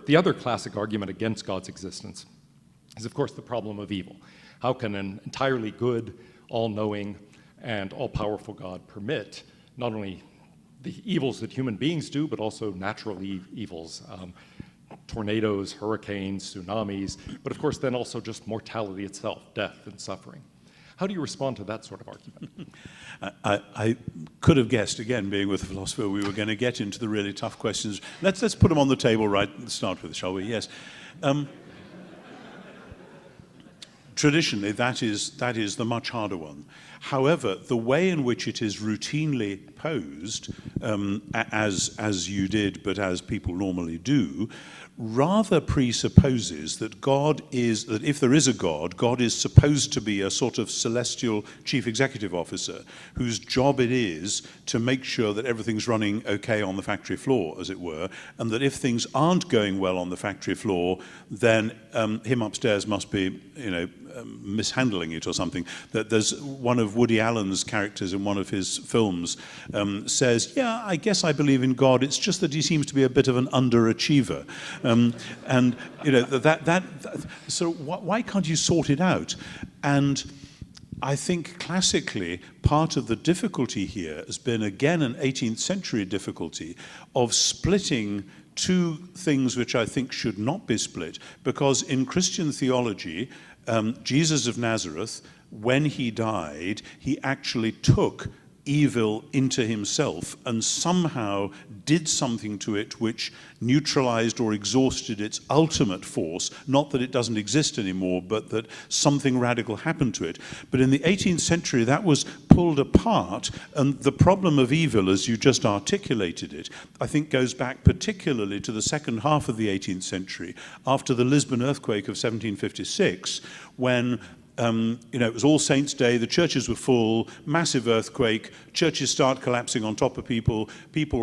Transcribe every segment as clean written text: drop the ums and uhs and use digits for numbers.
the other classic argument against God's existence is, of course, the problem of evil. How can an entirely good, all-knowing, and all-powerful God permit not only the evils that human beings do, but also natural evils, tornadoes, hurricanes, tsunamis, but of course then also just mortality itself, death and suffering. How do you respond to that sort of argument? I could have guessed, again, being with a philosopher, we were going to get into the really tough questions. Let's put them on the table right to start with, shall we? Yes. Traditionally, that is the much harder one. However, the way in which it is routinely posed, as you did, but as people normally do, rather presupposes that that if there is a God, God is supposed to be a sort of celestial chief executive officer whose job it is to make sure that everything's running okay on the factory floor, as it were, and that if things aren't going well on the factory floor, then him upstairs must be, mishandling it or something. That there's one of Woody Allen's characters in one of his films says, yeah, I guess I believe in God, it's just that he seems to be a bit of an underachiever. So why can't you sort it out? And I think classically part of the difficulty here has been, again, an 18th century difficulty of splitting two things which I think should not be split, because in Christian theology, Jesus of Nazareth, when he died, he actually took evil into himself and somehow did something to it which neutralized or exhausted its ultimate force. Not that it doesn't exist anymore, but that something radical happened to it. But in the 18th century, that was pulled apart, and the problem of evil, as you just articulated it, I think goes back particularly to the second half of the 18th century, after the Lisbon earthquake of 1756, when it was All Saints' Day, the churches were full, massive earthquake, churches start collapsing on top of people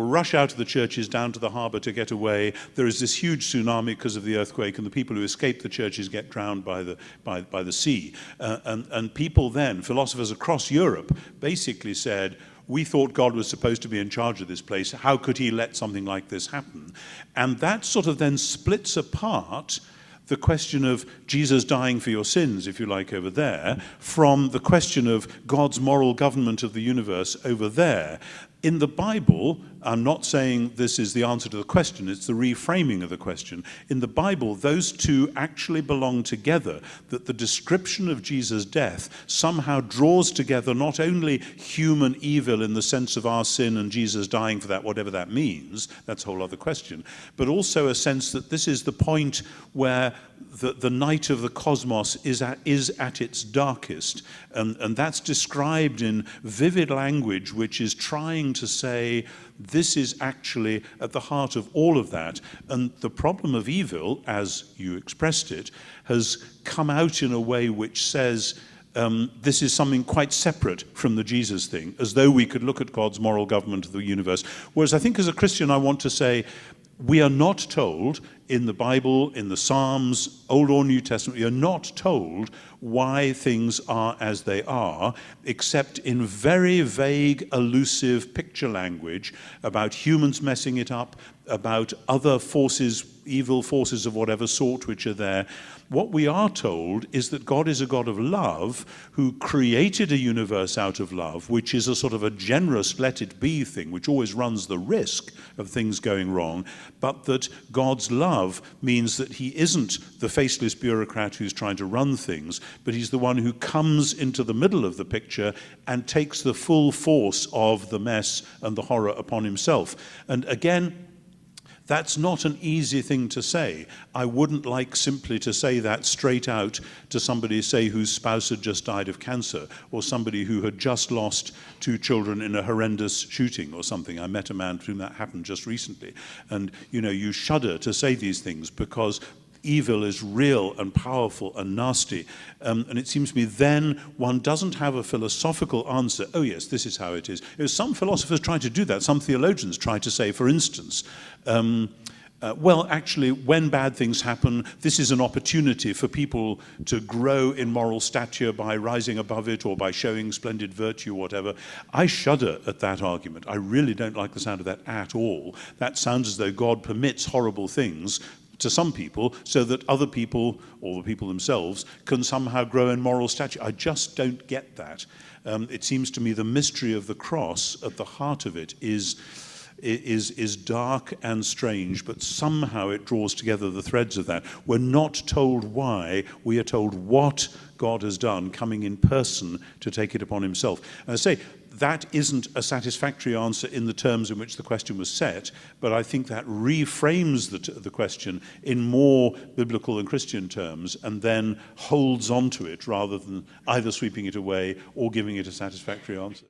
rush out of the churches down to the harbor to get away, there is this huge tsunami because of the earthquake, and the people who escape the churches get drowned by the sea. And people then, philosophers across Europe, basically said, we thought God was supposed to be in charge of this place, how could he let something like this happen? And that sort of then splits apart the question of Jesus dying for your sins, if you like, over there, from the question of God's moral government of the universe over there. In the Bible, I'm not saying this is the answer to the question, it's the reframing of the question. In the Bible, those two actually belong together, that the description of Jesus' death somehow draws together not only human evil in the sense of our sin and Jesus dying for that, whatever that means, that's a whole other question, but also a sense that this is the point where the night of the cosmos is at its darkest. And that's described in vivid language, which is trying to say, this is actually at the heart of all of that. And the problem of evil, as you expressed it, has come out in a way which says, this is something quite separate from the Jesus thing, as though we could look at God's moral government of the universe. Whereas I think as a Christian, I want to say, we are not told in the Bible, in the Psalms, Old or New Testament, we are not told why things are as they are, except in very vague, elusive picture language about humans messing it up, about other forces, evil forces of whatever sort which are there. What we are told is that God is a God of love who created a universe out of love, which is a sort of a generous let it be thing, which always runs the risk of things going wrong, but that God's love means that he isn't the faceless bureaucrat who's trying to run things, but he's the one who comes into the middle of the picture and takes the full force of the mess and the horror upon himself. And again, that's not an easy thing to say. I wouldn't like simply to say that straight out to somebody, say, whose spouse had just died of cancer, or somebody who had just lost 2 children in a horrendous shooting or something. I met a man to whom that happened just recently. And, you shudder to say these things because evil is real and powerful and nasty. And it seems to me then one doesn't have a philosophical answer. Oh yes, this is how it is. Some philosophers try to do that. Some theologians try to say, for instance, well, actually, when bad things happen, this is an opportunity for people to grow in moral stature by rising above it or by showing splendid virtue or whatever. I shudder at that argument. I really don't like the sound of that at all. That sounds as though God permits horrible things to some people so that other people, or the people themselves, can somehow grow in moral stature. I just don't get that. It seems to me the mystery of the cross, at the heart of it, is dark and strange, but somehow it draws together the threads of that. We're not told why, we are told what God has done, coming in person to take it upon himself. And I say, that isn't a satisfactory answer in the terms in which the question was set, but I think that reframes the question in more biblical and Christian terms, and then holds on to it rather than either sweeping it away or giving it a satisfactory answer.